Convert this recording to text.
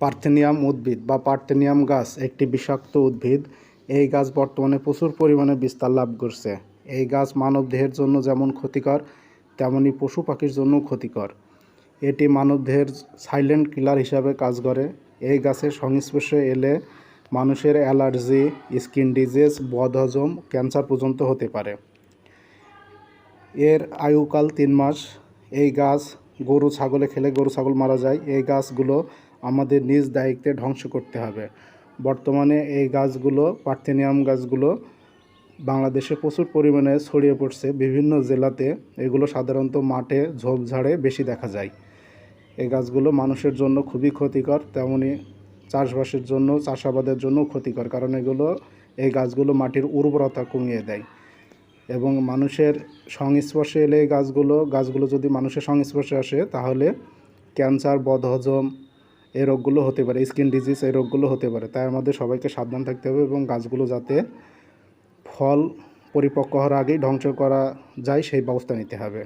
Parthenium উদ্ভিদ বা parthenium গাছ একটি বিষাক্ত উদ্ভিদ। এই গাছ বর্তমানে প্রচুর পরিমাণে বিস্তার লাভ করছে। এই গাছ মানবদেহের জন্য যেমন ক্ষতিকর, তেমনি পশু পাখির জন্যও ক্ষতিকর। এটি মানবদেহের সাইলেন্ট কিলার হিসাবে কাজ করে। এই গাছের সংস্পর্শে এলে মানুষের অ্যালার্জি, স্কিন ডিজিজ, বদহজম, ক্যান্সার পর্যন্ত হতে পারে। এর আয়ুকাল 3 মাস। এই গাছ গরু ছাগলে খেলে গরু ছাগল মারা যায়। এই গাছগুলো আমাদের নিজ দায়িত্বে ধ্বংস করতে হবে। বর্তমানে এই গাছগুলো, পার্থেনিয়াম গাছগুলো বাংলাদেশে প্রচুর পরিমাণে ছড়িয়ে পড়ছে বিভিন্ন জেলাতে। এগুলো সাধারণত মাঠে, ঝোপঝাড়ে বেশি দেখা যায়। এই গাছগুলো মানুষের জন্য খুবই ক্ষতিকর, তেমনি চাষবাসের জন্য, চাষাবাদের জন্য ক্ষতিকর, কারণ এই গাছগুলো মাটির উর্বরতা কমিয়ে দেয় এবং মানুষের সংস্পর্শে এলে গাছগুলো যদি মানুষের সংস্পর্শে আসে তাহলে ক্যান্সার, বদহজম এই রোগগুলো হতে পারে, স্কিন ডিজিজ এই রোগগুলো হতে পারে। তাই আমাদের সবাইকে সাবধান থাকতে হবে এবং গাছগুলো যাতে ফল পরিপক্ক হওয়ার আগেই ধ্বংস করা যায় সেই ব্যবস্থা নিতে হবে।